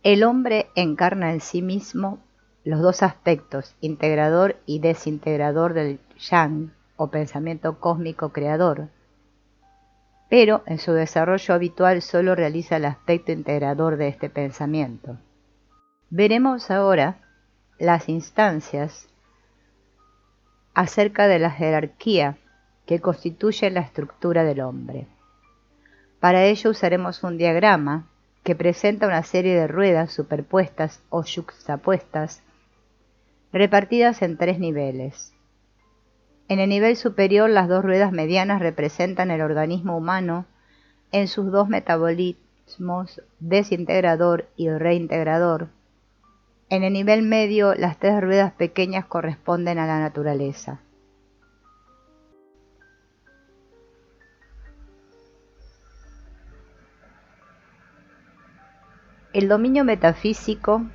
El hombre encarna en sí mismo los dos aspectos, integrador y desintegrador del yang, o pensamiento cósmico creador, pero en su desarrollo habitual solo realiza el aspecto integrador de este pensamiento. Veremos ahora las instancias acerca de la jerarquía que constituye la estructura del hombre. Para ello usaremos un diagrama que presenta una serie de ruedas superpuestas o yuxtapuestas repartidas en 3 niveles. En el nivel superior, las 2 ruedas medianas representan el organismo humano en sus 2 metabolismos, desintegrador y reintegrador. En el nivel medio, las 3 ruedas pequeñas corresponden a la naturaleza. El dominio metafísico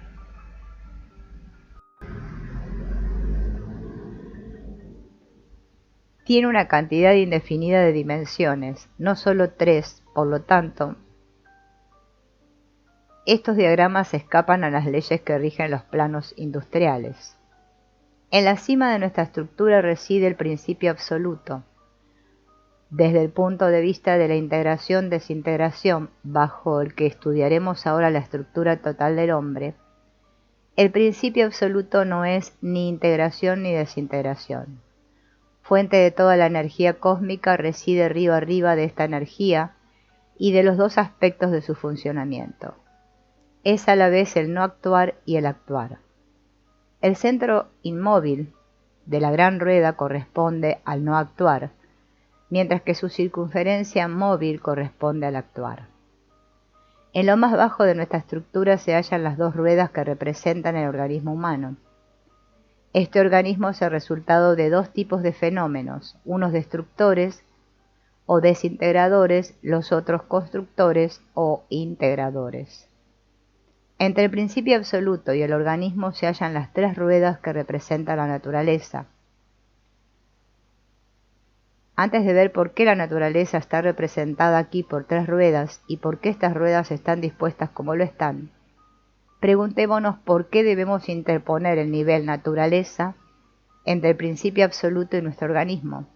tiene una cantidad indefinida de dimensiones, no solo 3, por lo tanto, estos diagramas escapan a las leyes que rigen los planos industriales. En la cima de nuestra estructura reside el principio absoluto. Desde el punto de vista de la integración-desintegración, bajo el que estudiaremos ahora la estructura total del hombre, el principio absoluto no es ni integración ni desintegración. Fuente de toda la energía cósmica, reside río arriba de esta energía y de los 2 aspectos de su funcionamiento. Es a la vez el no actuar y el actuar. El centro inmóvil de la gran rueda corresponde al no actuar, mientras que su circunferencia móvil corresponde al actuar. En lo más bajo de nuestra estructura se hallan las 2 ruedas que representan el organismo humano. Este organismo es el resultado de 2 tipos de fenómenos, unos destructores o desintegradores, los otros constructores o integradores. Entre el principio absoluto y el organismo se hallan las 3 ruedas que representan la naturaleza. Antes de ver por qué la naturaleza está representada aquí por 3 ruedas y por qué estas ruedas están dispuestas como lo están, preguntémonos por qué debemos interponer el nivel naturaleza entre el principio absoluto y nuestro organismo.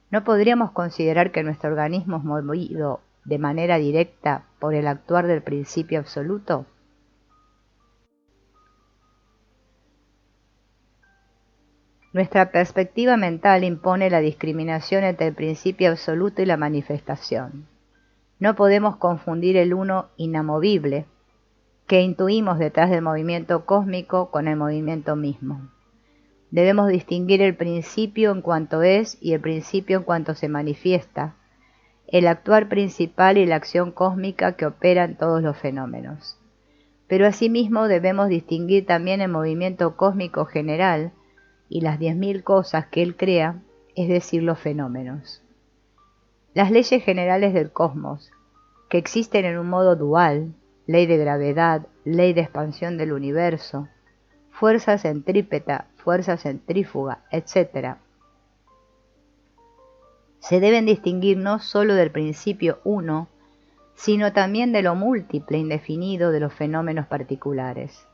¿No podríamos considerar que nuestro organismo es movido de manera directa por el actuar del principio absoluto? Nuestra perspectiva mental impone la discriminación entre el principio absoluto y la manifestación. No podemos confundir el uno inamovible que intuimos detrás del movimiento cósmico con el movimiento mismo. Debemos distinguir el principio en cuanto es y el principio en cuanto se manifiesta, el actuar principal y la acción cósmica que opera en todos los fenómenos. Pero asimismo debemos distinguir también el movimiento cósmico general y las 10.000 cosas que él crea, es decir, los fenómenos. Las leyes generales del cosmos, que existen en un modo dual, ley de gravedad, ley de expansión del universo, fuerza centrípeta, fuerza centrífuga, etc., se deben distinguir no sólo del principio uno, sino también de lo múltiple indefinido de los fenómenos particulares.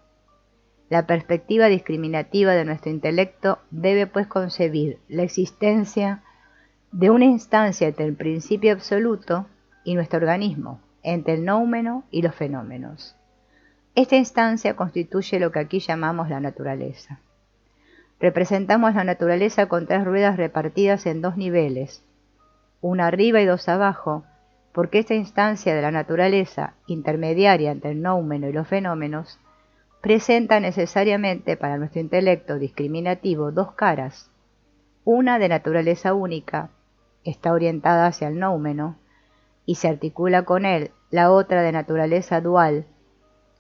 La perspectiva discriminativa de nuestro intelecto debe pues concebir la existencia de una instancia entre el principio absoluto y nuestro organismo, entre el noumeno y los fenómenos. Esta instancia constituye lo que aquí llamamos la naturaleza. Representamos la naturaleza con 3 ruedas repartidas en 2 niveles, una arriba y 2 abajo, porque esta instancia de la naturaleza, intermediaria entre el noumeno y los fenómenos, presenta necesariamente para nuestro intelecto discriminativo 2 caras, una de naturaleza única, está orientada hacia el noumeno y se articula con él, la otra de naturaleza dual,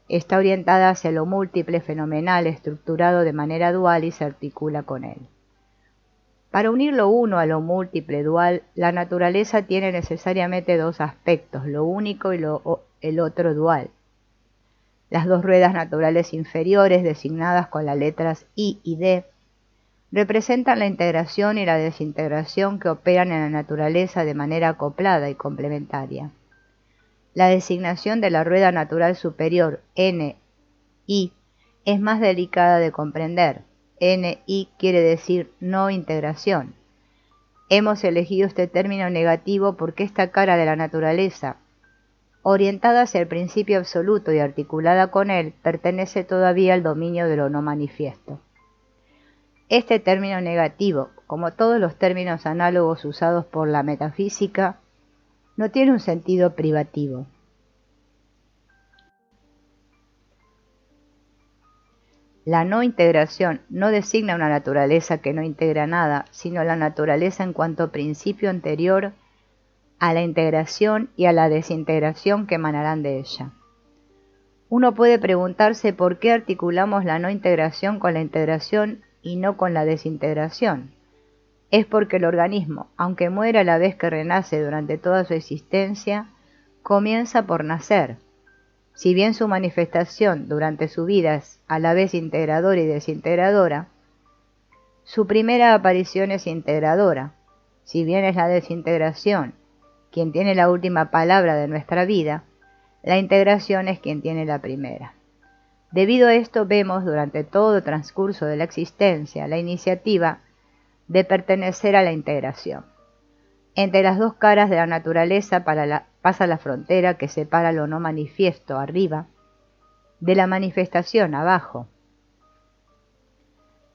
está orientada hacia lo múltiple fenomenal estructurado de manera dual y se articula con él. Para unir lo uno a lo múltiple dual, la naturaleza tiene necesariamente 2 aspectos, lo único y el otro dual. Las 2 ruedas naturales inferiores, designadas con las letras I y D, representan la integración y la desintegración que operan en la naturaleza de manera acoplada y complementaria. La designación de la rueda natural superior, NI, es más delicada de comprender. NI quiere decir no integración. Hemos elegido este término negativo porque esta cara de la naturaleza, orientada hacia el principio absoluto y articulada con él, pertenece todavía al dominio de lo no manifiesto. Este término negativo, como todos los términos análogos usados por la metafísica, no tiene un sentido privativo. La no integración no designa una naturaleza que no integra nada, sino la naturaleza en cuanto principio anterior a la integración y a la desintegración que emanarán de ella. Uno puede preguntarse por qué articulamos la no integración con la integración y no con la desintegración. Es porque el organismo, aunque muera a la vez que renace durante toda su existencia, comienza por nacer. Si bien su manifestación durante su vida es a la vez integradora y desintegradora, su primera aparición es integradora. Si bien es la desintegración quien tiene la última palabra de nuestra vida, la integración es quien tiene la primera. Debido a esto vemos durante todo el transcurso de la existencia la iniciativa de pertenecer a la integración. Entre las dos caras de la naturaleza pasa la frontera que separa lo no manifiesto arriba de la manifestación abajo.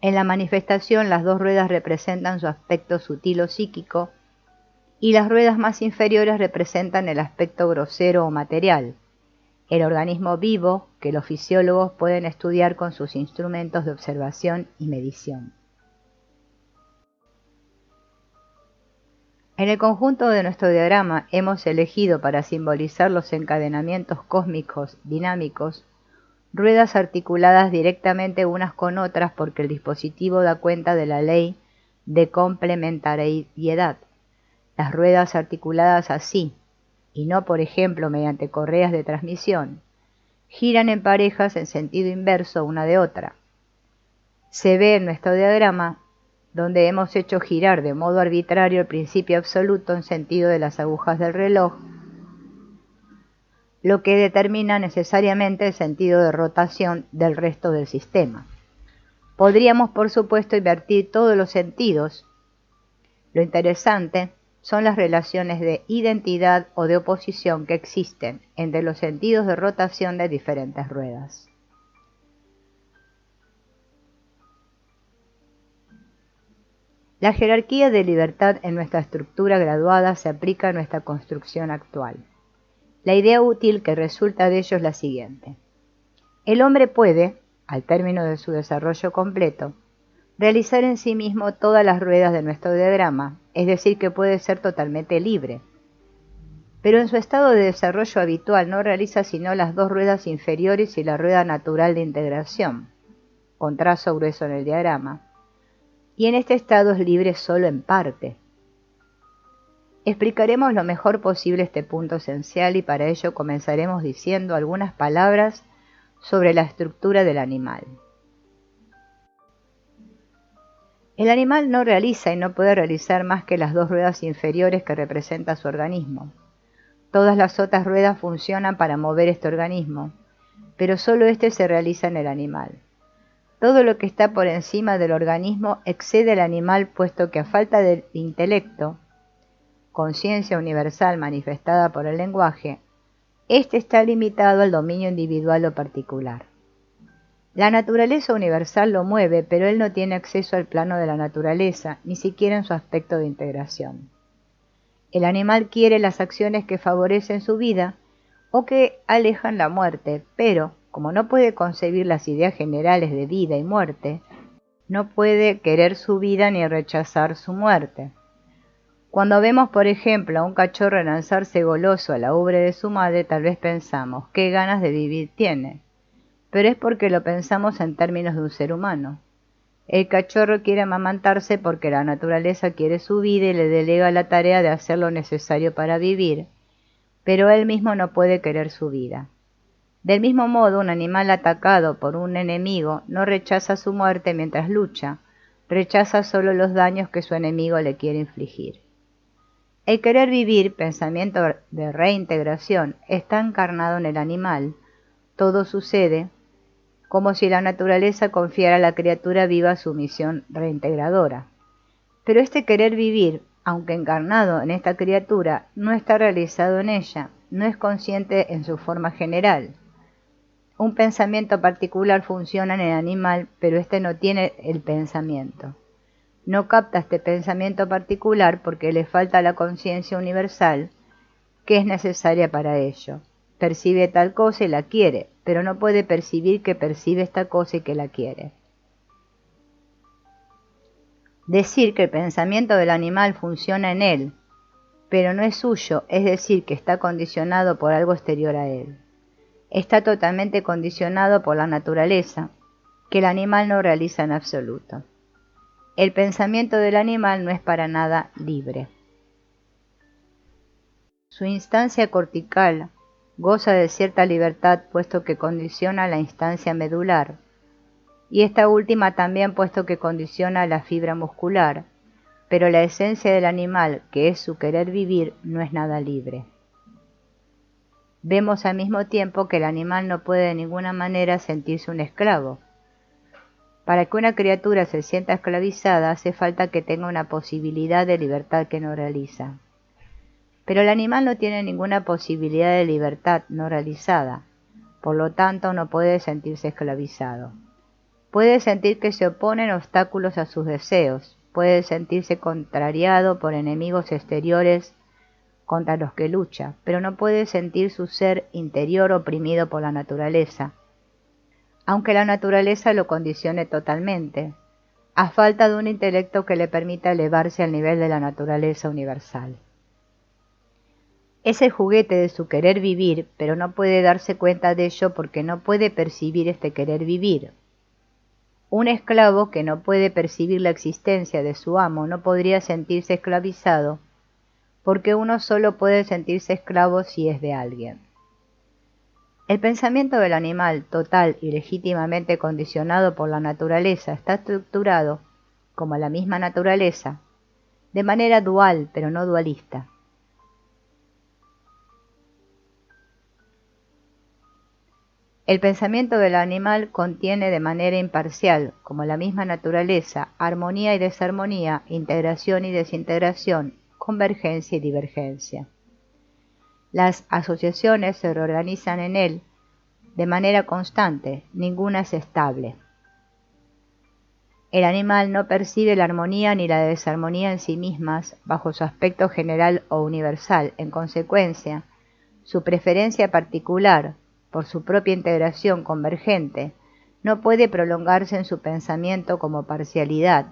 En la manifestación las dos ruedas representan su aspecto sutil o psíquico y las ruedas más inferiores representan el aspecto grosero o material, el organismo vivo que los fisiólogos pueden estudiar con sus instrumentos de observación y medición. En el conjunto de nuestro diagrama hemos elegido para simbolizar los encadenamientos cósmicos dinámicos ruedas articuladas directamente unas con otras porque el dispositivo da cuenta de la ley de complementariedad. Las ruedas articuladas así, y no por ejemplo mediante correas de transmisión, giran en parejas en sentido inverso una de otra. Se ve en nuestro diagrama donde hemos hecho girar de modo arbitrario el principio absoluto en sentido de las agujas del reloj, lo que determina necesariamente el sentido de rotación del resto del sistema. Podríamos, por supuesto, invertir todos los sentidos. Lo interesante son las relaciones de identidad o de oposición que existen entre los sentidos de rotación de diferentes ruedas. La jerarquía de libertad en nuestra estructura graduada se aplica a nuestra construcción actual. La idea útil que resulta de ello es la siguiente. El hombre puede, al término de su desarrollo completo, realizar en sí mismo todas las ruedas de nuestro diagrama, es decir, que puede ser totalmente libre. Pero en su estado de desarrollo habitual no realiza sino las dos ruedas inferiores y la rueda natural de integración, con trazo grueso en el diagrama, y en este estado es libre solo en parte. Explicaremos lo mejor posible este punto esencial y para ello comenzaremos diciendo algunas palabras sobre la estructura del animal. El animal no realiza y no puede realizar más que las dos ruedas inferiores que representa su organismo. Todas las otras ruedas funcionan para mover este organismo, pero solo este se realiza en el animal. Todo lo que está por encima del organismo excede al animal, puesto que a falta del intelecto, conciencia universal manifestada por el lenguaje, éste está limitado al dominio individual o particular. La naturaleza universal lo mueve, pero él no tiene acceso al plano de la naturaleza, ni siquiera en su aspecto de integración. El animal quiere las acciones que favorecen su vida o que alejan la muerte, pero, como no puede concebir las ideas generales de vida y muerte, no puede querer su vida ni rechazar su muerte. Cuando vemos, por ejemplo, a un cachorro lanzarse goloso a la ubre de su madre, tal vez pensamos, qué ganas de vivir tiene. Pero es porque lo pensamos en términos de un ser humano. El cachorro quiere amamantarse porque la naturaleza quiere su vida y le delega la tarea de hacer lo necesario para vivir, pero él mismo no puede querer su vida. Del mismo modo, un animal atacado por un enemigo no rechaza su muerte mientras lucha, rechaza solo los daños que su enemigo le quiere infligir. El querer vivir, pensamiento de reintegración, está encarnado en el animal. Todo sucede como si la naturaleza confiara a la criatura viva su misión reintegradora. Pero este querer vivir, aunque encarnado en esta criatura, no está realizado en ella, no es consciente en su forma general. Un pensamiento particular funciona en el animal, pero éste no tiene el pensamiento. No capta este pensamiento particular porque le falta la conciencia universal que es necesaria para ello. Percibe tal cosa y la quiere, pero no puede percibir que percibe esta cosa y que la quiere. Decir que el pensamiento del animal funciona en él, pero no es suyo, es decir, que está condicionado por algo exterior a él. Está totalmente condicionado por la naturaleza, que el animal no realiza en absoluto. El pensamiento del animal no es para nada libre. Su instancia cortical goza de cierta libertad puesto que condiciona la instancia medular, y esta última también puesto que condiciona la fibra muscular, pero la esencia del animal, que es su querer vivir, no es nada libre. Vemos al mismo tiempo que el animal no puede de ninguna manera sentirse un esclavo. Para que una criatura se sienta esclavizada hace falta que tenga una posibilidad de libertad que no realiza. Pero el animal no tiene ninguna posibilidad de libertad no realizada, por lo tanto no puede sentirse esclavizado. Puede sentir que se oponen obstáculos a sus deseos, puede sentirse contrariado por enemigos exteriores contra los que lucha, pero no puede sentir su ser interior oprimido por la naturaleza, aunque la naturaleza lo condicione totalmente, a falta de un intelecto que le permita elevarse al nivel de la naturaleza universal. Es el juguete de su querer vivir, pero no puede darse cuenta de ello porque no puede percibir este querer vivir. Un esclavo que no puede percibir la existencia de su amo no podría sentirse esclavizado, porque uno solo puede sentirse esclavo si es de alguien. El pensamiento del animal, total y legítimamente condicionado por la naturaleza, está estructurado, como la misma naturaleza, de manera dual pero no dualista. El pensamiento del animal contiene de manera imparcial, como la misma naturaleza, armonía y desarmonía, integración y desintegración, convergencia y divergencia. Las asociaciones se reorganizan en él de manera constante, ninguna es estable. El animal no percibe la armonía ni la desarmonía en sí mismas bajo su aspecto general o universal. En consecuencia, su preferencia particular por su propia integración convergente no puede prolongarse en su pensamiento como parcialidad,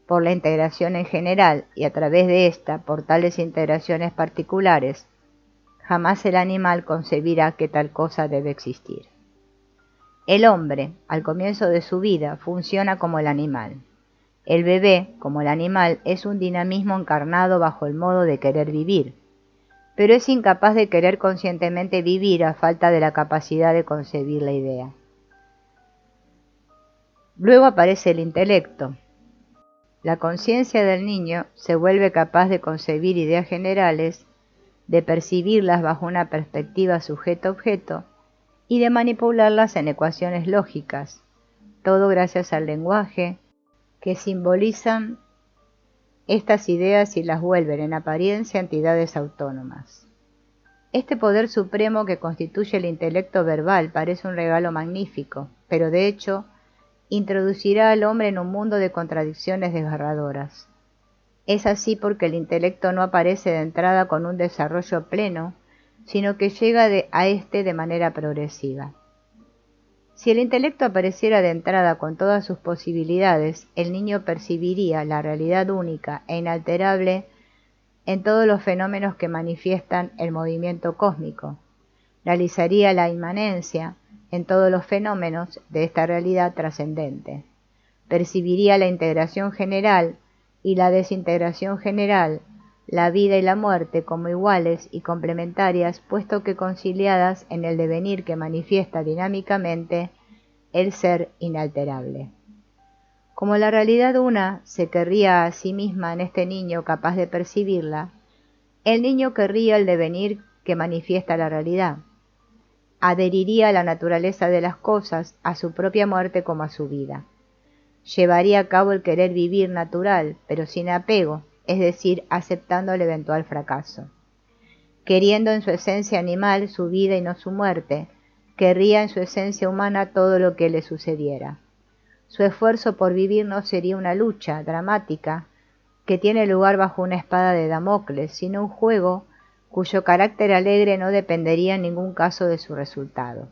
por la integración en general y a través de ésta por tales integraciones particulares. Jamás el animal concebirá que tal cosa debe existir. El hombre, al comienzo de su vida, funciona como el animal. El bebé, como el animal, es un dinamismo encarnado bajo el modo de querer vivir, pero es incapaz de querer conscientemente vivir a falta de la capacidad de concebir la idea. Luego aparece el intelecto. La conciencia del niño se vuelve capaz de concebir ideas generales, de percibirlas bajo una perspectiva sujeto-objeto y de manipularlas en ecuaciones lógicas, todo gracias al lenguaje, que simbolizan estas ideas y las vuelven en apariencia entidades autónomas. Este poder supremo que constituye el intelecto verbal parece un regalo magnífico, pero de hecho introducirá al hombre en un mundo de contradicciones desgarradoras. Es así porque el intelecto no aparece de entrada con un desarrollo pleno, sino que llega a éste de manera progresiva. Si el intelecto apareciera de entrada con todas sus posibilidades, el niño percibiría la realidad única e inalterable en todos los fenómenos que manifiestan el movimiento cósmico, realizaría la inmanencia en todos los fenómenos de esta realidad trascendente, percibiría la integración general y la desintegración general, la vida y la muerte como iguales y complementarias, puesto que conciliadas en el devenir que manifiesta dinámicamente el ser inalterable. Como la realidad una se querría a sí misma en este niño capaz de percibirla, El niño querría el devenir que manifiesta la realidad. Adheriría a la naturaleza de las cosas, a su propia muerte como a su vida. Llevaría a cabo el querer vivir natural, pero sin apego, es decir, aceptando el eventual fracaso. Queriendo en su esencia animal su vida y no su muerte, querría en su esencia humana todo lo que le sucediera. Su esfuerzo por vivir no sería una lucha dramática que tiene lugar bajo una espada de Damocles, sino un juego cuyo carácter alegre no dependería en ningún caso de su resultado.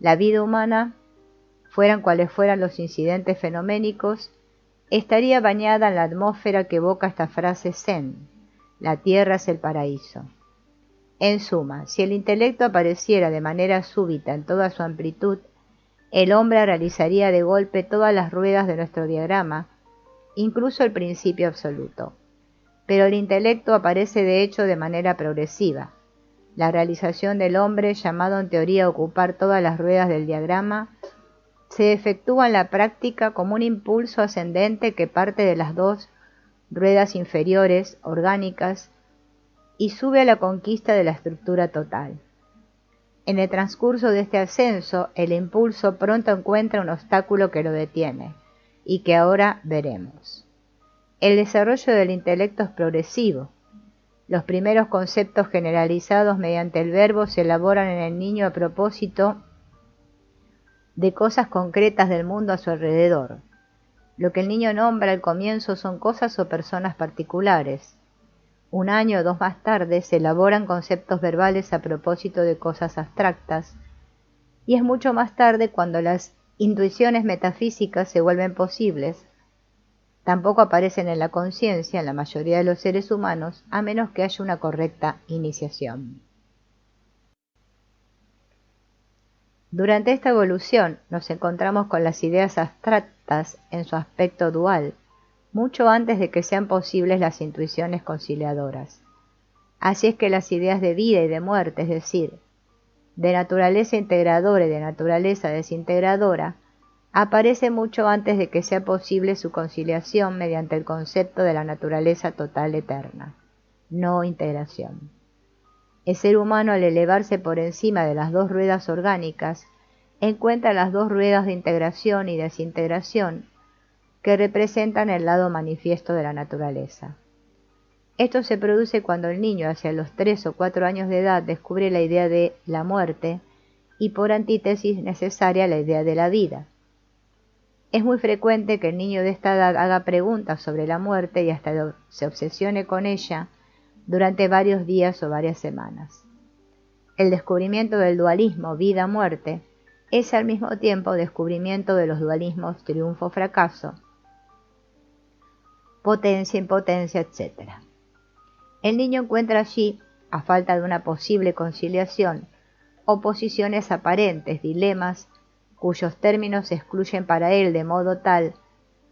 La vida humana, fueran cuales fueran los incidentes fenoménicos, estaría bañada en la atmósfera que evoca esta frase zen: la tierra es el paraíso. En suma, si el intelecto apareciera de manera súbita en toda su amplitud, el hombre realizaría de golpe todas las ruedas de nuestro diagrama, incluso el principio absoluto. Pero el intelecto aparece de hecho de manera progresiva. La realización del hombre, llamado en teoría a ocupar todas las ruedas del diagrama, se efectúa en la práctica como un impulso ascendente que parte de las dos ruedas inferiores, orgánicas, y sube a la conquista de la estructura total. En el transcurso de este ascenso, el impulso pronto encuentra un obstáculo que lo detiene, y que ahora veremos. El desarrollo del intelecto es progresivo. Los primeros conceptos generalizados mediante el verbo se elaboran en el niño a propósito de cosas concretas del mundo a su alrededor. Lo que el niño nombra al comienzo son cosas o personas particulares. Un año o dos más tarde se elaboran conceptos verbales a propósito de cosas abstractas, y es mucho más tarde cuando las intuiciones metafísicas se vuelven posibles. Tampoco aparecen en la conciencia en la mayoría de los seres humanos, a menos que haya una correcta iniciación. Durante esta evolución nos encontramos con las ideas abstractas en su aspecto dual, mucho antes de que sean posibles las intuiciones conciliadoras. Así es que las ideas de vida y de muerte, es decir, de naturaleza integradora y de naturaleza desintegradora, aparecen mucho antes de que sea posible su conciliación mediante el concepto de la naturaleza total eterna, no integración. El ser humano, al elevarse por encima de las dos ruedas orgánicas, encuentra las dos ruedas de integración y desintegración que representan el lado manifiesto de la naturaleza. Esto se produce cuando el niño, hacia los 3 o 4 años de edad, descubre la idea de la muerte y, por antítesis necesaria, la idea de la vida. Es muy frecuente que el niño de esta edad haga preguntas sobre la muerte y hasta se obsesione con ella durante varios días o varias semanas. El descubrimiento del dualismo vida-muerte es al mismo tiempo descubrimiento de los dualismos triunfo-fracaso, potencia-impotencia, etc. El niño encuentra allí, a falta de una posible conciliación, oposiciones aparentes, dilemas, cuyos términos se excluyen para él de modo tal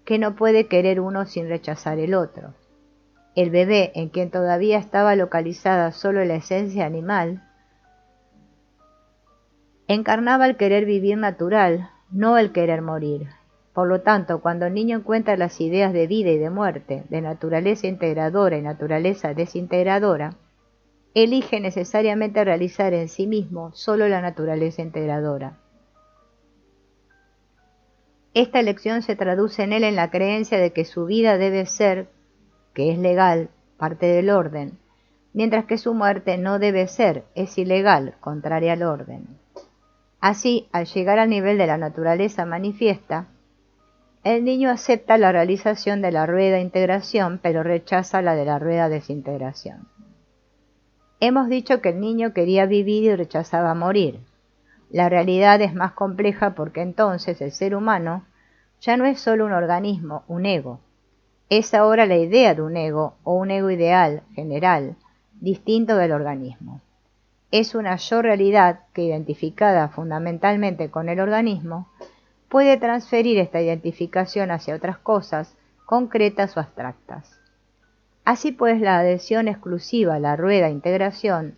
que no puede querer uno sin rechazar el otro. El bebé, en quien todavía estaba localizada solo la esencia animal, encarnaba el querer vivir natural, no el querer morir. Por lo tanto, cuando el niño encuentra las ideas de vida y de muerte, de naturaleza integradora y naturaleza desintegradora, elige necesariamente realizar en sí mismo solo la naturaleza integradora. Esta elección se traduce en él en la creencia de que su vida debe ser, que es legal, parte del orden, mientras que su muerte no debe ser, es ilegal, contraria al orden. Así, al llegar al nivel de la naturaleza manifiesta, el niño acepta la realización de la rueda integración, pero rechaza la de la rueda desintegración. Hemos dicho que el niño quería vivir y rechazaba morir. La realidad es más compleja porque entonces el ser humano ya no es solo un organismo, un ego. Es ahora la idea de un ego o un ego ideal, general, distinto del organismo. Es una yo realidad que, identificada fundamentalmente con el organismo, puede transferir esta identificación hacia otras cosas, concretas o abstractas. Así pues, la adhesión exclusiva a la rueda integración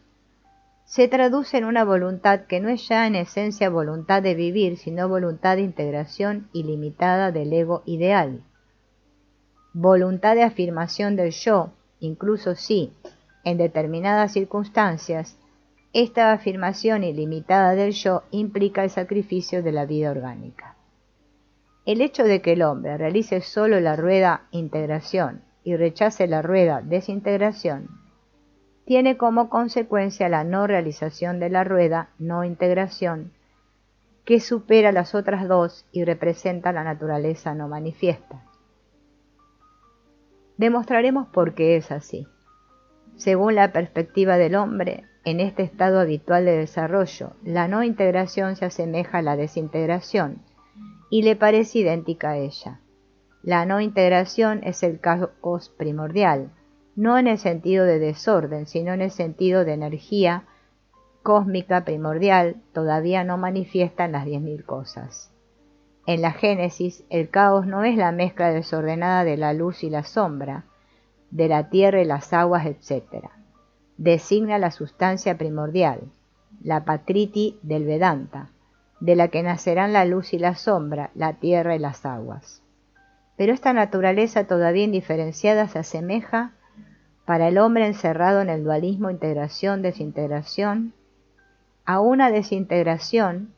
se traduce en una voluntad que no es ya en esencia voluntad de vivir, sino voluntad de integración ilimitada del ego ideal. Voluntad de afirmación del yo, incluso sí, En determinadas circunstancias, esta afirmación ilimitada del yo implica el sacrificio de la vida orgánica. El hecho de que el hombre realice solo la rueda integración y rechace la rueda desintegración tiene como consecuencia la no realización de la rueda no integración, que supera las otras dos y representa la naturaleza no manifiesta. Demostraremos por qué es así. Según la perspectiva del hombre, en este estado habitual de desarrollo, la no integración se asemeja a la desintegración y le parece idéntica a ella. La no integración es el caos primordial, no en el sentido de desorden, sino en el sentido de energía cósmica primordial, todavía no manifiesta en las 10.000 cosas. En la Génesis, el caos no es la mezcla desordenada de la luz y la sombra, de la tierra y las aguas, etc. Designa la sustancia primordial, la Prakriti del Vedanta, de la que nacerán la luz y la sombra, la tierra y las aguas. Pero esta naturaleza todavía indiferenciada se asemeja, para el hombre encerrado en el dualismo integración-desintegración, a una desintegración,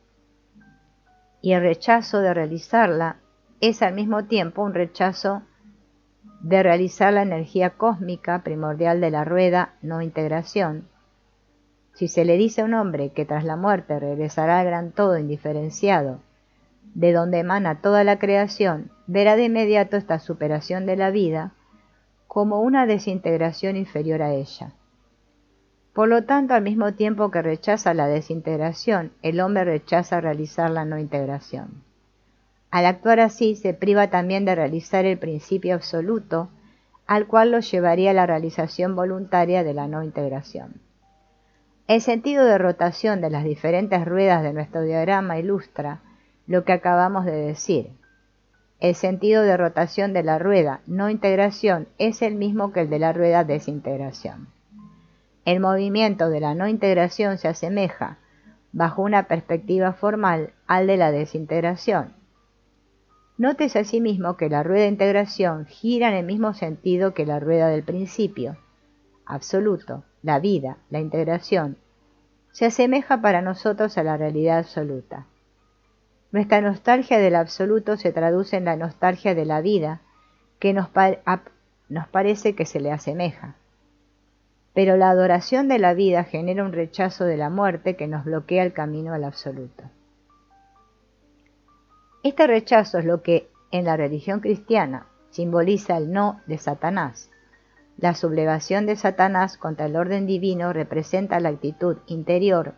y el rechazo de realizarla es al mismo tiempo un rechazo de realizar la energía cósmica primordial de la rueda no integración. Si se le dice a un hombre que tras la muerte regresará al gran todo indiferenciado, de donde emana toda la creación, verá de inmediato esta superación de la vida como una desintegración inferior a ella. Por lo tanto, al mismo tiempo que rechaza la desintegración, el hombre rechaza realizar la no integración. Al actuar así, se priva también de realizar el principio absoluto, al cual lo llevaría a la realización voluntaria de la no integración. El sentido de rotación de las diferentes ruedas de nuestro diagrama ilustra lo que acabamos de decir. El sentido de rotación de la rueda no integración es el mismo que el de la rueda desintegración. El movimiento de la no integración se asemeja, bajo una perspectiva formal, al de la desintegración. Nótese asimismo que la rueda de integración gira en el mismo sentido que la rueda del principio, absoluto, la vida, la integración, se asemeja para nosotros a la realidad absoluta. Nuestra nostalgia del absoluto se traduce en la nostalgia de la vida, que nos parece que se le asemeja. Pero la adoración de la vida genera un rechazo de la muerte que nos bloquea el camino al absoluto. Este rechazo es lo que, en la religión cristiana, simboliza el no de Satanás. La sublevación de Satanás contra el orden divino representa la actitud interior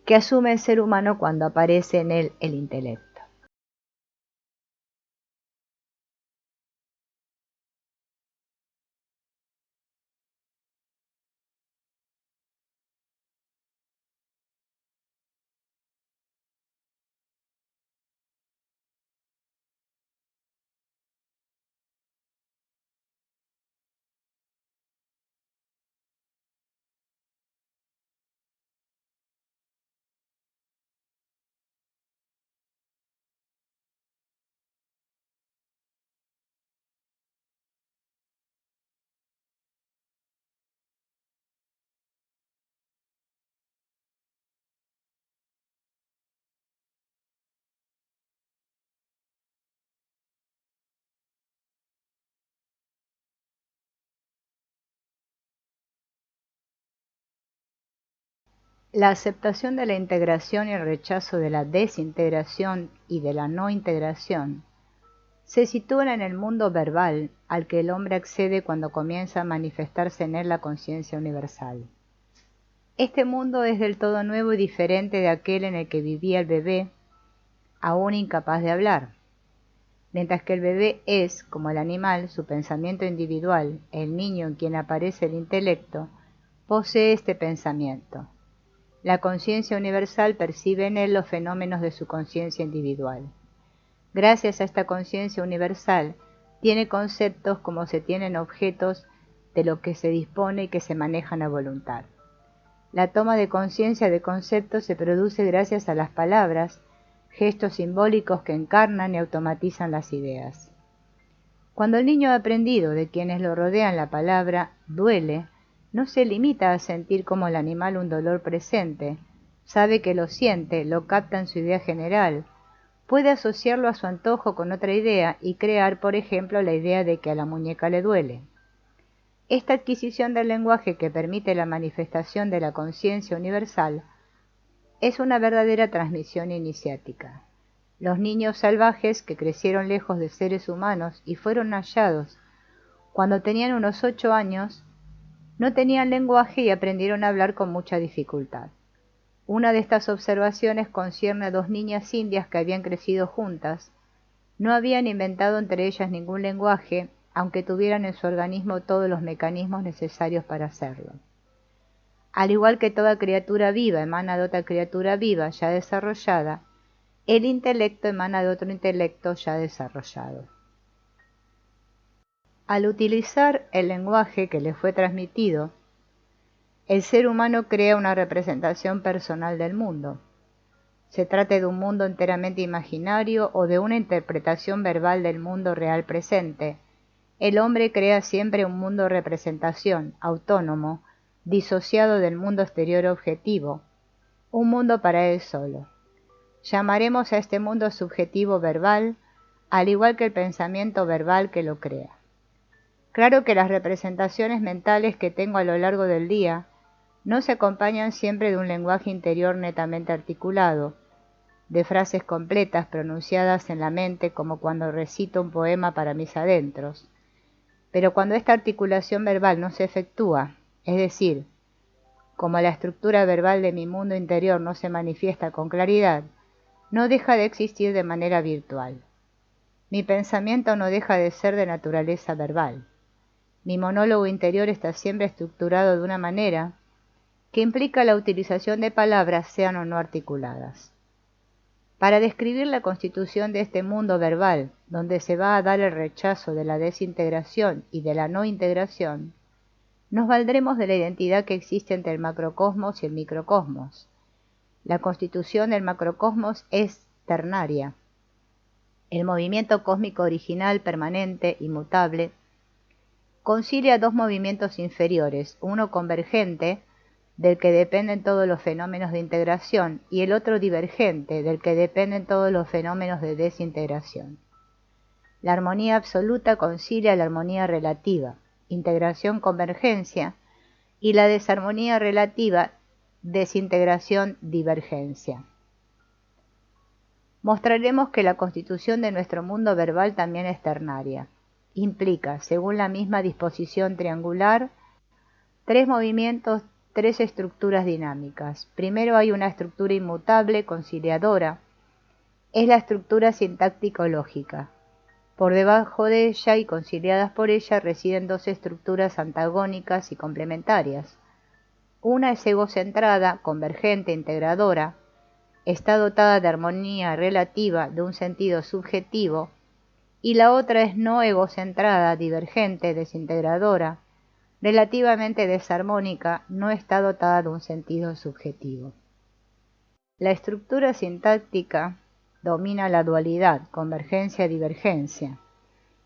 que asume el ser humano cuando aparece en él el intelecto. La aceptación de la integración y el rechazo de la desintegración y de la no integración se sitúan en el mundo verbal al que el hombre accede cuando comienza a manifestarse en él la conciencia universal. Este mundo es del todo nuevo y diferente de aquel en el que vivía el bebé, aún incapaz de hablar. Mientras que el bebé es, como el animal, su pensamiento individual, el niño en quien aparece el intelecto, posee este pensamiento. La conciencia universal percibe en él los fenómenos de su conciencia individual. Gracias a esta conciencia universal, tiene conceptos como se tienen objetos de lo que se dispone y que se manejan a voluntad. La toma de conciencia de conceptos se produce gracias a las palabras, gestos simbólicos que encarnan y automatizan las ideas. Cuando el niño ha aprendido de quienes lo rodean la palabra duele, no se limita a sentir como el animal un dolor presente, sabe que lo siente, lo capta en su idea general, puede asociarlo a su antojo con otra idea y crear, por ejemplo, la idea de que a la muñeca le duele. Esta adquisición del lenguaje que permite la manifestación de la conciencia universal es una verdadera transmisión iniciática. Los niños salvajes que crecieron lejos de seres humanos y fueron hallados cuando tenían unos 8 años, no tenían lenguaje y aprendieron a hablar con mucha dificultad. Una de estas observaciones concierne a 2 niñas indias que habían crecido juntas. No habían inventado entre ellas ningún lenguaje, aunque tuvieran en su organismo todos los mecanismos necesarios para hacerlo. Al igual que toda criatura viva emana de otra criatura viva ya desarrollada, el intelecto emana de otro intelecto ya desarrollado. Al utilizar el lenguaje que le fue transmitido, el ser humano crea una representación personal del mundo. Se trate de un mundo enteramente imaginario o de una interpretación verbal del mundo real presente, el hombre crea siempre un mundo representación, autónomo, disociado del mundo exterior objetivo, un mundo para él solo. Llamaremos a este mundo subjetivo verbal, al igual que el pensamiento verbal que lo crea. Claro que las representaciones mentales que tengo a lo largo del día no se acompañan siempre de un lenguaje interior netamente articulado, de frases completas pronunciadas en la mente como cuando recito un poema para mis adentros. Pero cuando esta articulación verbal no se efectúa, es decir, como la estructura verbal de mi mundo interior no se manifiesta con claridad, no deja de existir de manera virtual. Mi pensamiento no deja de ser de naturaleza verbal. Mi monólogo interior está siempre estructurado de una manera que implica la utilización de palabras sean o no articuladas. Para describir la constitución de este mundo verbal, donde se va a dar el rechazo de la desintegración y de la no integración, nos valdremos de la identidad que existe entre el macrocosmos y el microcosmos. La constitución del macrocosmos es ternaria. El movimiento cósmico original, permanente, inmutable, concilia 2 movimientos inferiores, uno convergente, del que dependen todos los fenómenos de integración, y el otro divergente, del que dependen todos los fenómenos de desintegración. La armonía absoluta concilia la armonía relativa, integración-convergencia, y la desarmonía relativa, desintegración-divergencia. Mostraremos que la constitución de nuestro mundo verbal también es ternaria. Implica, según la misma disposición triangular, 3 movimientos, 3 estructuras dinámicas. Primero hay una estructura inmutable, conciliadora. Es la estructura sintáctico-lógica. Por debajo de ella y conciliadas por ella residen 2 estructuras antagónicas y complementarias. Una es egocentrada, convergente, integradora. Está dotada de armonía relativa de un sentido subjetivo. Y la otra es no egocentrada, divergente, desintegradora, relativamente desarmónica, no está dotada de un sentido subjetivo. La estructura sintáctica domina la dualidad, convergencia-divergencia.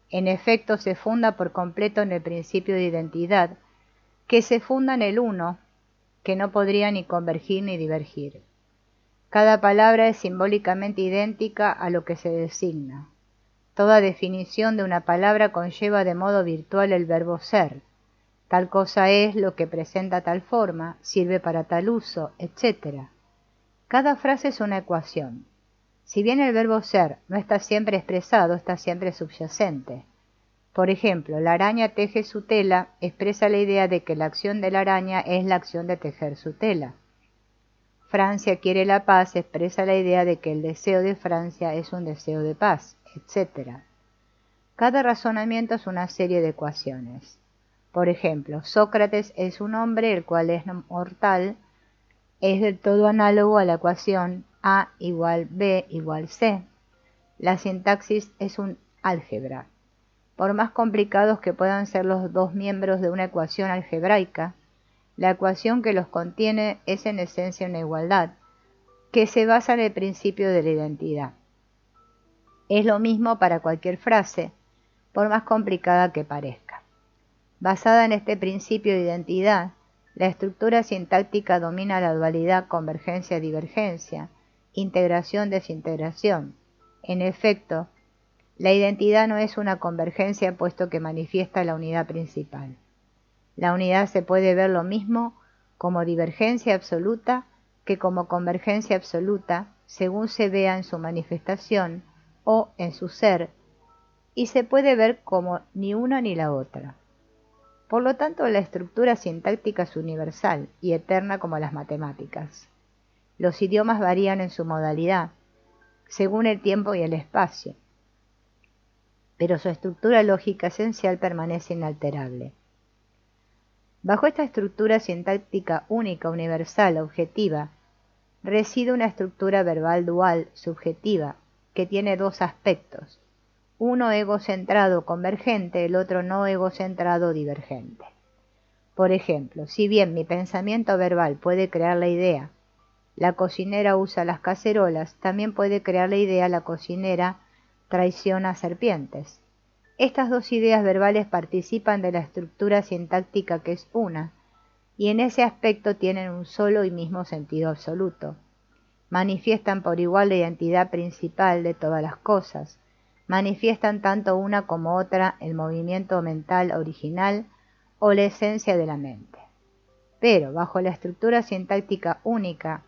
En efecto, se funda por completo en el principio de identidad, que se funda en el uno, que no podría ni convergir ni divergir. Cada palabra es simbólicamente idéntica a lo que se designa. Toda definición de una palabra conlleva de modo virtual el verbo ser. Tal cosa es lo que presenta tal forma, sirve para tal uso, etc. Cada frase es una ecuación. Si bien el verbo ser no está siempre expresado, está siempre subyacente. Por ejemplo, la araña teje su tela, expresa la idea de que la acción de la araña es la acción de tejer su tela. Francia quiere la paz, expresa la idea de que el deseo de Francia es un deseo de paz, etc. Cada razonamiento es una serie de ecuaciones. Por ejemplo, Sócrates es un hombre el cual es mortal, es del todo análogo a la ecuación A igual B igual C. La sintaxis es un álgebra. Por más complicados que puedan ser los 2 miembros de una ecuación algebraica, la ecuación que los contiene es en esencia una igualdad, que se basa en el principio de la identidad. Es lo mismo para cualquier frase, por más complicada que parezca. Basada en este principio de identidad, la estructura sintáctica domina la dualidad convergencia-divergencia, integración-desintegración. En efecto, la identidad no es una convergencia puesto que manifiesta la unidad principal. La unidad se puede ver lo mismo como divergencia absoluta que como convergencia absoluta, según se vea en su manifestación o en su ser, y se puede ver como ni una ni la otra. Por lo tanto, la estructura sintáctica es universal y eterna como las matemáticas. Los idiomas varían en su modalidad, según el tiempo y el espacio, pero su estructura lógica esencial permanece inalterable. Bajo esta estructura sintáctica única, universal, objetiva, reside una estructura verbal dual, subjetiva, que tiene dos aspectos, uno egocentrado convergente, el otro no egocentrado divergente. Por ejemplo, si bien mi pensamiento verbal puede crear la idea, la cocinera usa las cacerolas, también puede crear la idea, la cocinera traiciona a serpientes. Estas dos ideas verbales participan de la estructura sintáctica que es una, y en ese aspecto tienen un solo y mismo sentido absoluto. Manifiestan por igual la identidad principal de todas las cosas, manifiestan tanto una como otra el movimiento mental original o la esencia de la mente. Pero, bajo la estructura sintáctica única,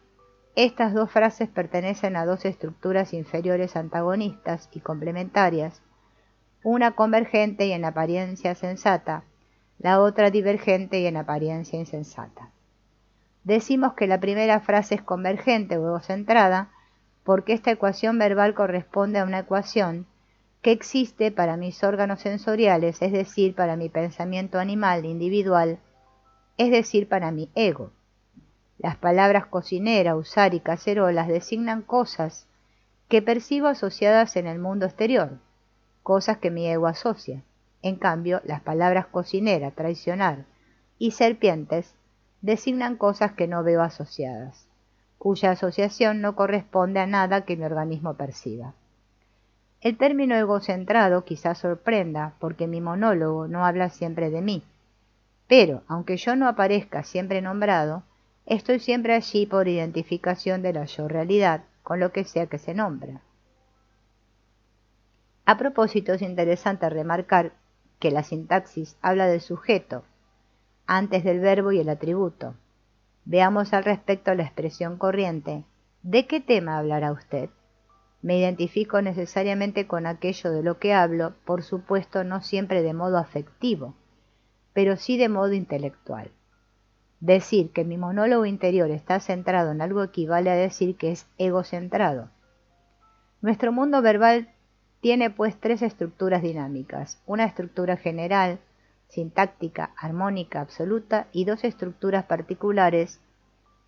estas dos frases pertenecen a dos estructuras inferiores antagonistas y complementarias, una convergente y en apariencia sensata, la otra divergente y en apariencia insensata. Decimos que la primera frase es convergente o egocentrada porque esta ecuación verbal corresponde a una ecuación que existe para mis órganos sensoriales, es decir, para mi pensamiento animal individual, es decir, para mi ego. Las palabras cocinera, usar y cacerolas designan cosas que percibo asociadas en el mundo exterior, cosas que mi ego asocia. En cambio, las palabras cocinera, traicionar y serpientes designan cosas que no veo asociadas, cuya asociación no corresponde a nada que mi organismo perciba. El término egocentrado quizás sorprenda, porque mi monólogo no habla siempre de mí, pero, aunque yo no aparezca siempre nombrado, estoy siempre allí por identificación de la yo-realidad, con lo que sea que se nombra. A propósito, es interesante remarcar que la sintaxis habla del sujeto, antes del verbo y el atributo. Veamos al respecto la expresión corriente. ¿De qué tema hablará usted? Me identifico necesariamente con aquello de lo que hablo, por supuesto no siempre de modo afectivo, pero sí de modo intelectual. Decir que mi monólogo interior está centrado en algo equivale a decir que es egocentrado. Nuestro mundo verbal tiene pues tres estructuras dinámicas, una estructura general, sintáctica, armónica, absoluta, y dos estructuras particulares,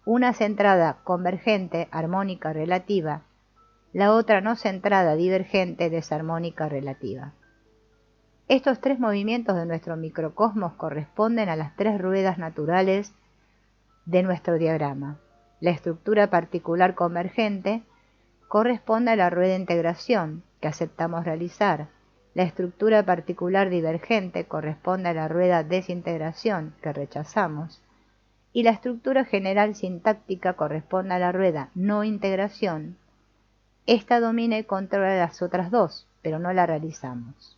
una centrada, convergente, armónica, relativa, la otra no centrada, divergente, desarmónica, relativa. Estos tres movimientos de nuestro microcosmos corresponden a las tres ruedas naturales de nuestro diagrama. La estructura particular convergente corresponde a la rueda de integración que aceptamos realizar. La estructura particular divergente corresponde a la rueda desintegración que rechazamos. Y la estructura general sintáctica corresponde a la rueda no integración. Esta domina y controla las otras dos, pero no la realizamos.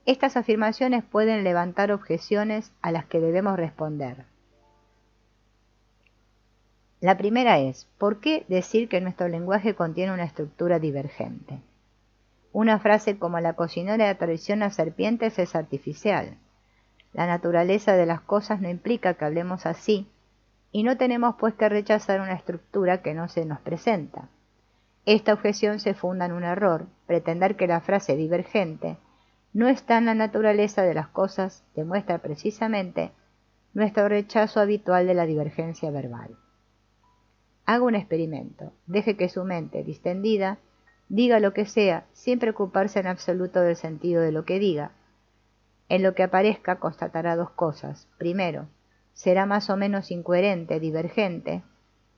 Estas afirmaciones pueden levantar objeciones a las que debemos responder. La primera es, ¿por qué decir que nuestro lenguaje contiene una estructura divergente? Una frase como la cocinera traiciona serpientes es artificial. La naturaleza de las cosas no implica que hablemos así, y no tenemos pues que rechazar una estructura que no se nos presenta. Esta objeción se funda en un error, pretender que la frase divergente no está en la naturaleza de las cosas demuestra precisamente nuestro rechazo habitual de la divergencia verbal. Haga un experimento, deje que su mente, distendida, diga lo que sea, sin preocuparse en absoluto del sentido de lo que diga. En lo que aparezca constatará dos cosas. Primero, será más o menos incoherente, divergente,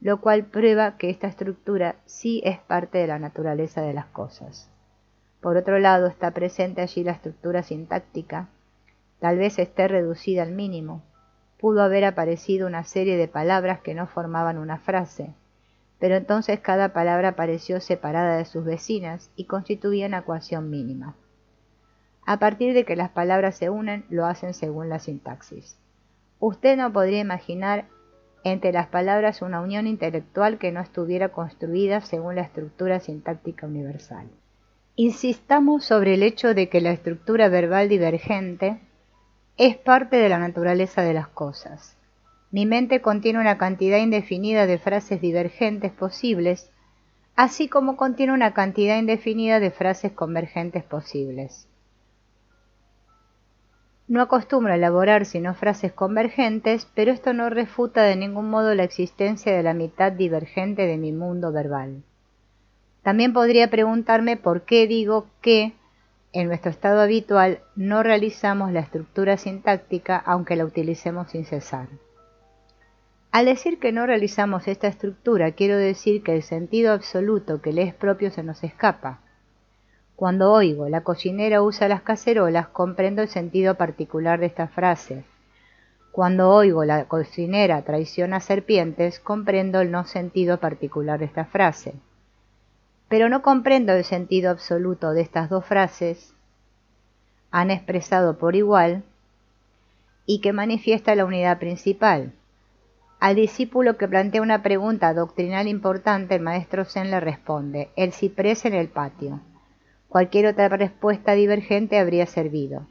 lo cual prueba que esta estructura sí es parte de la naturaleza de las cosas. Por otro lado, está presente allí la estructura sintáctica, tal vez esté reducida al mínimo. Pudo haber aparecido una serie de palabras que no formaban una frase, pero entonces cada palabra apareció separada de sus vecinas y constituía una ecuación mínima. A partir de que las palabras se unen, lo hacen según la sintaxis. Usted no podría imaginar entre las palabras una unión intelectual que no estuviera construida según la estructura sintáctica universal. Insistamos sobre el hecho de que la estructura verbal divergente es parte de la naturaleza de las cosas. Mi mente contiene una cantidad indefinida de frases divergentes posibles, así como contiene una cantidad indefinida de frases convergentes posibles. No acostumbro a elaborar sino frases convergentes, pero esto no refuta de ningún modo la existencia de la mitad divergente de mi mundo verbal. También podría preguntarme por qué digo que, en nuestro estado habitual, no realizamos la estructura sintáctica aunque la utilicemos sin cesar. Al decir que no realizamos esta estructura, quiero decir que el sentido absoluto que le es propio se nos escapa. Cuando oigo "la cocinera usa las cacerolas", comprendo el sentido particular de esta frase. Cuando oigo "la cocinera traiciona serpientes", comprendo el no sentido particular de esta frase. Pero no comprendo el sentido absoluto de estas dos frases, han expresado por igual, y que manifiesta la unidad principal. Al discípulo que plantea una pregunta doctrinal importante, el maestro Zen le responde: "El ciprés en el patio". Cualquier otra respuesta divergente habría servido.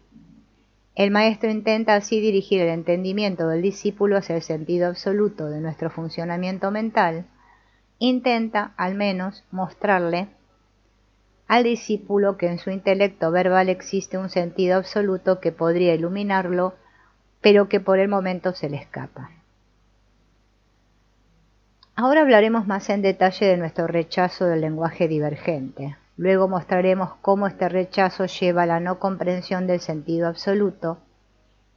El maestro intenta así dirigir el entendimiento del discípulo hacia el sentido absoluto de nuestro funcionamiento mental. Intenta, al menos, mostrarle al discípulo que en su intelecto verbal existe un sentido absoluto que podría iluminarlo, pero que por el momento se le escapa. Ahora hablaremos más en detalle de nuestro rechazo del lenguaje divergente. Luego mostraremos cómo este rechazo lleva a la no comprensión del sentido absoluto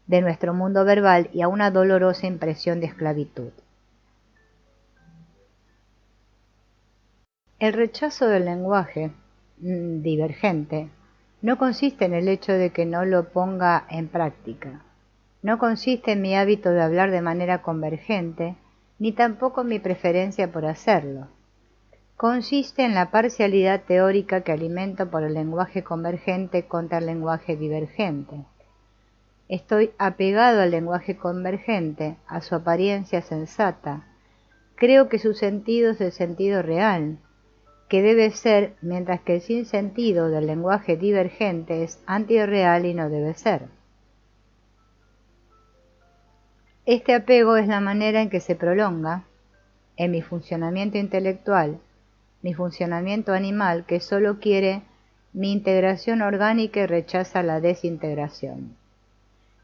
de nuestro mundo verbal y a una dolorosa impresión de esclavitud. El rechazo del lenguaje divergente no consiste en el hecho de que no lo ponga en práctica. No consiste en mi hábito de hablar de manera convergente, ni tampoco en mi preferencia por hacerlo. Consiste en la parcialidad teórica que alimento por el lenguaje convergente contra el lenguaje divergente. Estoy apegado al lenguaje convergente, a su apariencia sensata. Creo que su sentido es el sentido real, que debe ser, mientras que el sinsentido del lenguaje divergente es antirreal y no debe ser. Este apego es la manera en que se prolonga, en mi funcionamiento intelectual, mi funcionamiento animal, que solo quiere mi integración orgánica y rechaza la desintegración.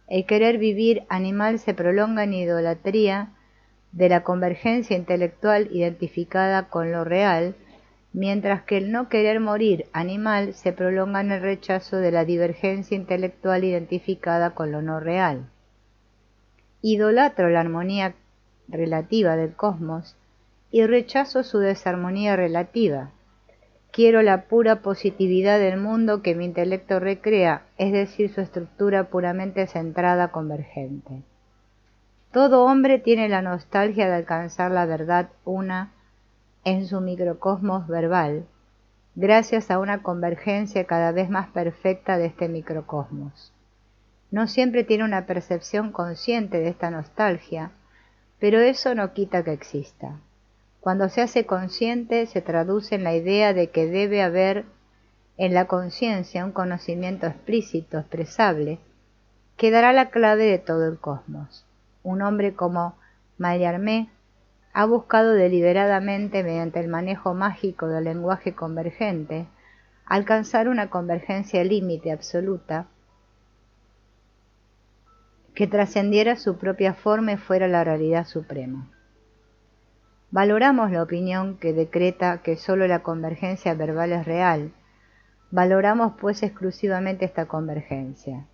El querer vivir animal se prolonga en idolatría de la convergencia intelectual identificada con lo real, mientras que el no querer morir animal se prolonga en el rechazo de la divergencia intelectual identificada con lo no real. Idolatro la armonía relativa del cosmos y rechazo su desarmonía relativa. Quiero la pura positividad del mundo que mi intelecto recrea, es decir, su estructura puramente centrada convergente. Todo hombre tiene la nostalgia de alcanzar la verdad una en su microcosmos verbal, gracias a una convergencia cada vez más perfecta de este microcosmos. No siempre tiene una percepción consciente de esta nostalgia, pero eso no quita que exista. Cuando se hace consciente, se traduce en la idea de que debe haber en la conciencia un conocimiento explícito, expresable, que dará la clave de todo el cosmos. Un hombre como Mallarmé ha buscado deliberadamente, mediante el manejo mágico del lenguaje convergente, alcanzar una convergencia límite absoluta que trascendiera su propia forma y fuera la realidad suprema. Valoramos la opinión que decreta que sólo la convergencia verbal es real. Valoramos pues exclusivamente esta convergencia.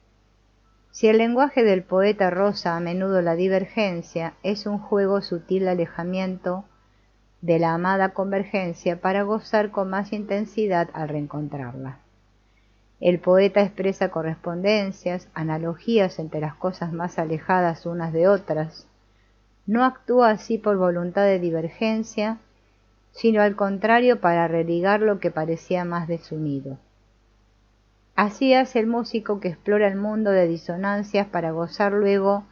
Si el lenguaje del poeta roza a menudo la divergencia, es un juego sutil de alejamiento de la amada convergencia para gozar con más intensidad al reencontrarla. El poeta expresa correspondencias, analogías entre las cosas más alejadas unas de otras. No actúa así por voluntad de divergencia, sino al contrario para religar lo que parecía más desunido. Así hace el músico que explora el mundo de disonancias para gozar luego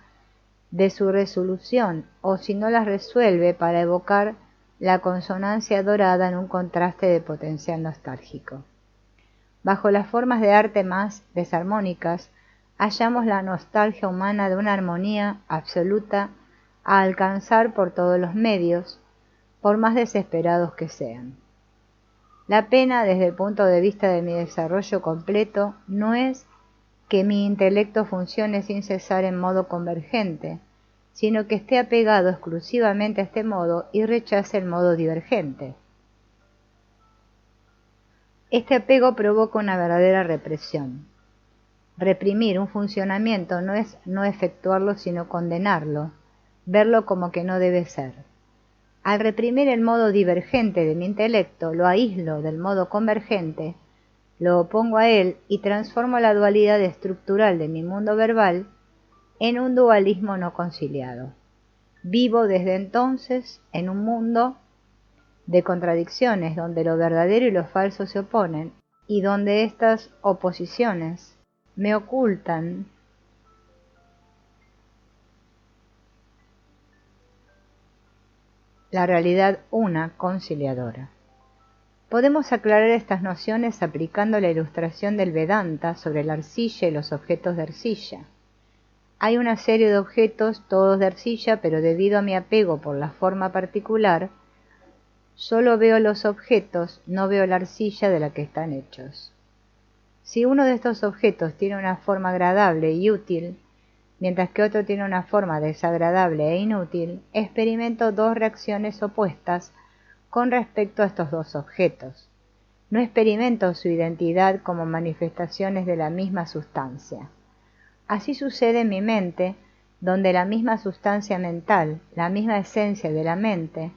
de su resolución, o si no las resuelve, para evocar la consonancia dorada en un contraste de potencial nostálgico. Bajo las formas de arte más desarmónicas, hallamos la nostalgia humana de una armonía absoluta a alcanzar por todos los medios, por más desesperados que sean. La pena, desde el punto de vista de mi desarrollo completo, no es que mi intelecto funcione sin cesar en modo convergente, sino que esté apegado exclusivamente a este modo y rechace el modo divergente. Este apego provoca una verdadera represión. Reprimir un funcionamiento no es no efectuarlo, sino condenarlo, verlo como que no debe ser. Al reprimir el modo divergente de mi intelecto, lo aíslo del modo convergente, lo opongo a él y transformo la dualidad estructural de mi mundo verbal en un dualismo no conciliado. Vivo desde entonces en un mundo de contradicciones donde lo verdadero y lo falso se oponen y donde estas oposiciones me ocultan la realidad una conciliadora. Podemos aclarar estas nociones aplicando la ilustración del Vedanta sobre la arcilla y los objetos de arcilla. Hay una serie de objetos, todos de arcilla, pero debido a mi apego por la forma particular, solo veo los objetos, no veo la arcilla de la que están hechos. Si uno de estos objetos tiene una forma agradable y útil, mientras que otro tiene una forma desagradable e inútil, experimento dos reacciones opuestas con respecto a estos dos objetos. No experimento su identidad como manifestaciones de la misma sustancia. Así sucede en mi mente, donde la misma sustancia mental, la misma esencia de la mente,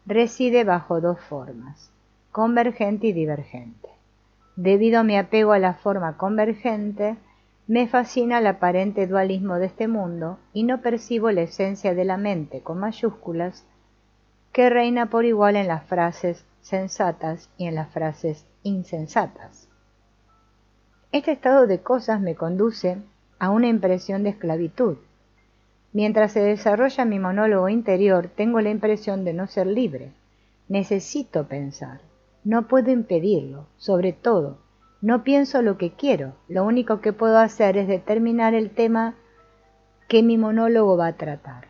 reside bajo dos formas, convergente y divergente. Debido a mi apego a la forma convergente, me fascina el aparente dualismo de este mundo y no percibo la esencia de la mente con mayúsculas que reina por igual en las frases sensatas y en las frases insensatas. Este estado de cosas me conduce a una impresión de esclavitud. Mientras se desarrolla mi monólogo interior, tengo la impresión de no ser libre. Necesito pensar. No puedo impedirlo. Sobre todo, no pienso lo que quiero. Lo único que puedo hacer es determinar el tema que mi monólogo va a tratar.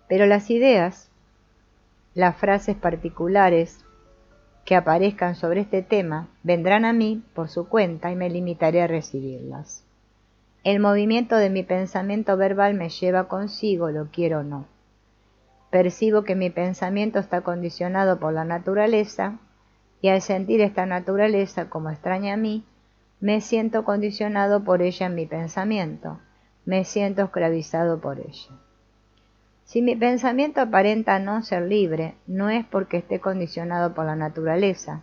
Pero las ideas, las frases particulares que aparezcan sobre este tema, vendrán a mí por su cuenta y me limitaré a recibirlas. El movimiento de mi pensamiento verbal me lleva consigo, lo quiero o no. Percibo que mi pensamiento está condicionado por la naturaleza, y al sentir esta naturaleza como extraña a mí, me siento condicionado por ella en mi pensamiento, me siento esclavizado por ella. Si mi pensamiento aparenta no ser libre, no es porque esté condicionado por la naturaleza,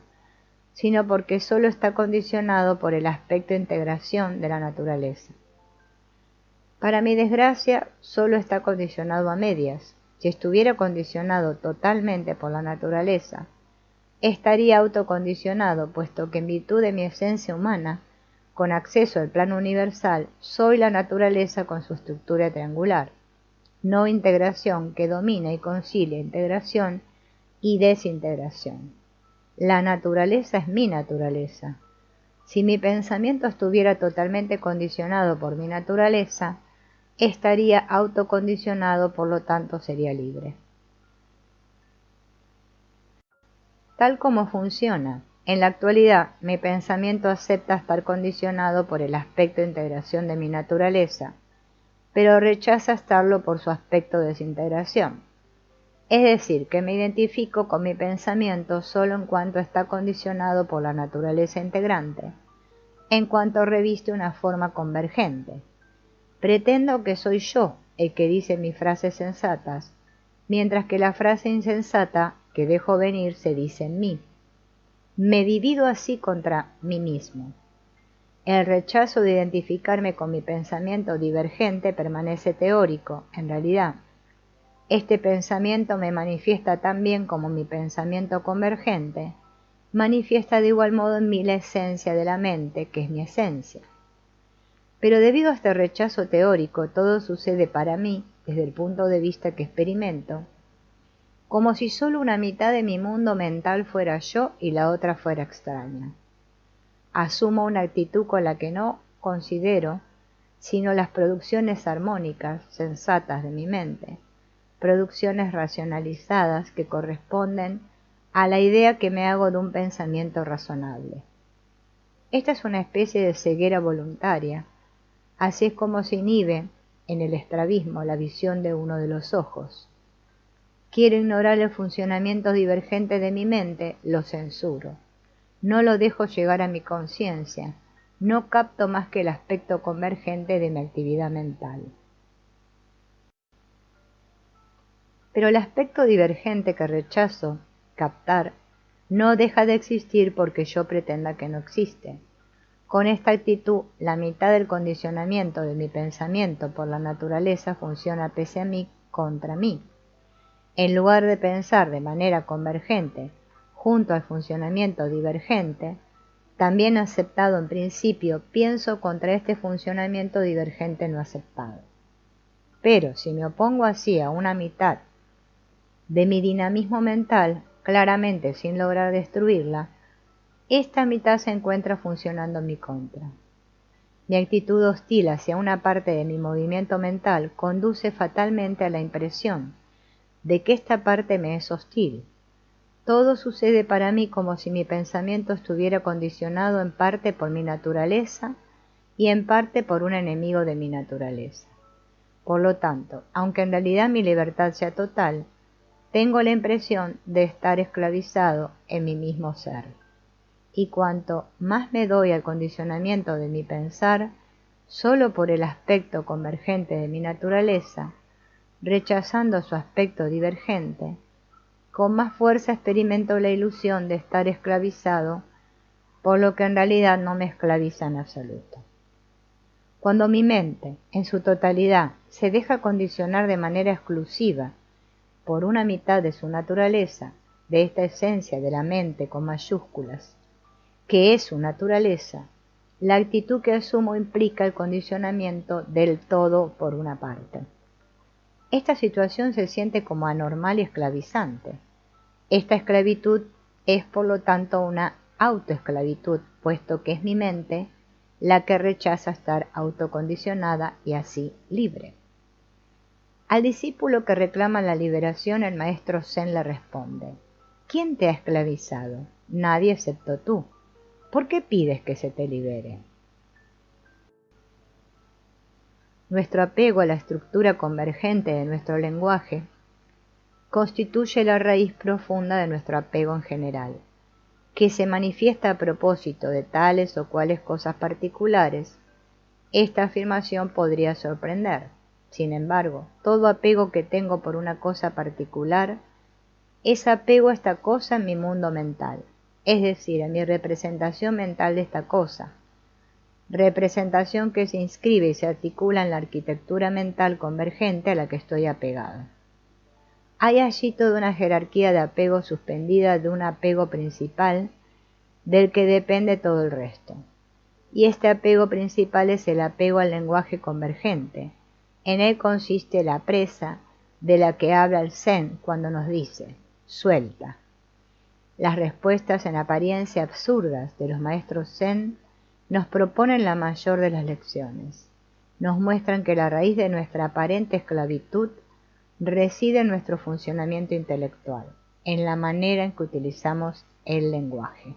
sino porque solo está condicionado por el aspecto de integración de la naturaleza. Para mi desgracia, solo está condicionado a medias. Si estuviera condicionado totalmente por la naturaleza, estaría autocondicionado, puesto que en virtud de mi esencia humana, con acceso al plano universal, soy la naturaleza con su estructura triangular, no integración que domina y concilia integración y desintegración. La naturaleza es mi naturaleza. Si mi pensamiento estuviera totalmente condicionado por mi naturaleza, estaría autocondicionado, por lo tanto sería libre. Tal como funciona, en la actualidad mi pensamiento acepta estar condicionado por el aspecto de integración de mi naturaleza, pero rechaza estarlo por su aspecto de desintegración. Es decir, que me identifico con mi pensamiento solo en cuanto está condicionado por la naturaleza integrante, en cuanto reviste una forma convergente. Pretendo que soy yo el que dice mis frases sensatas, mientras que la frase insensata que dejo venir se dice en mí. Me divido así contra mí mismo. El rechazo de identificarme con mi pensamiento divergente permanece teórico, en realidad. Este pensamiento me manifiesta tan bien como mi pensamiento convergente, manifiesta de igual modo en mí la esencia de la mente, que es mi esencia. Pero debido a este rechazo teórico, todo sucede para mí, desde el punto de vista que experimento, como si solo una mitad de mi mundo mental fuera yo y la otra fuera extraña. Asumo una actitud con la que no considero sino las producciones armónicas, sensatas de mi mente, producciones racionalizadas que corresponden a la idea que me hago de un pensamiento razonable. Esta es una especie de ceguera voluntaria. Así es como se inhibe en el estrabismo la visión de uno de los ojos. Quiero ignorar el funcionamiento divergente de mi mente, lo censuro. No lo dejo llegar a mi conciencia. No capto más que el aspecto convergente de mi actividad mental. Pero el aspecto divergente que rechazo captar no deja de existir porque yo pretenda que no existe. Con esta actitud, la mitad del condicionamiento de mi pensamiento por la naturaleza funciona pese a mí contra mí. En lugar de pensar de manera convergente junto al funcionamiento divergente, también aceptado en principio, pienso contra este funcionamiento divergente no aceptado. Pero si me opongo así a una mitad de mi dinamismo mental, claramente sin lograr destruirla, esta mitad se encuentra funcionando en mi contra. Mi actitud hostil hacia una parte de mi movimiento mental conduce fatalmente a la impresión de que esta parte me es hostil. Todo sucede para mí como si mi pensamiento estuviera condicionado en parte por mi naturaleza y en parte por un enemigo de mi naturaleza. Por lo tanto, aunque en realidad mi libertad sea total, tengo la impresión de estar esclavizado en mi mismo ser. Y cuanto más me doy al condicionamiento de mi pensar, solo por el aspecto convergente de mi naturaleza, rechazando su aspecto divergente, con más fuerza experimento la ilusión de estar esclavizado por lo que en realidad no me esclaviza en absoluto. Cuando mi mente, en su totalidad, se deja condicionar de manera exclusiva por una mitad de su naturaleza, de esta esencia de la mente con mayúsculas, que es su naturaleza, la actitud que asumo implica el condicionamiento del todo por una parte. Esta situación se siente como anormal y esclavizante. Esta esclavitud es por lo tanto una autoesclavitud, puesto que es mi mente la que rechaza estar autocondicionada y así libre. Al discípulo que reclama la liberación, el maestro Zen le responde: ¿Quién te ha esclavizado? Nadie excepto tú. ¿Por qué pides que se te libere? Nuestro apego a la estructura convergente de nuestro lenguaje constituye la raíz profunda de nuestro apego en general, que se manifiesta a propósito de tales o cuales cosas particulares. Esta afirmación podría sorprender. Sin embargo, todo apego que tengo por una cosa particular es apego a esta cosa en mi mundo mental, es decir, en mi representación mental de esta cosa, representación que se inscribe y se articula en la arquitectura mental convergente a la que estoy apegado. Hay allí toda una jerarquía de apego suspendida de un apego principal del que depende todo el resto. Y este apego principal es el apego al lenguaje convergente. En él consiste la presa de la que habla el Zen cuando nos dice: suelta. Las respuestas en apariencia absurdas de los maestros Zen nos proponen la mayor de las lecciones. Nos muestran que la raíz de nuestra aparente esclavitud reside en nuestro funcionamiento intelectual, en la manera en que utilizamos el lenguaje.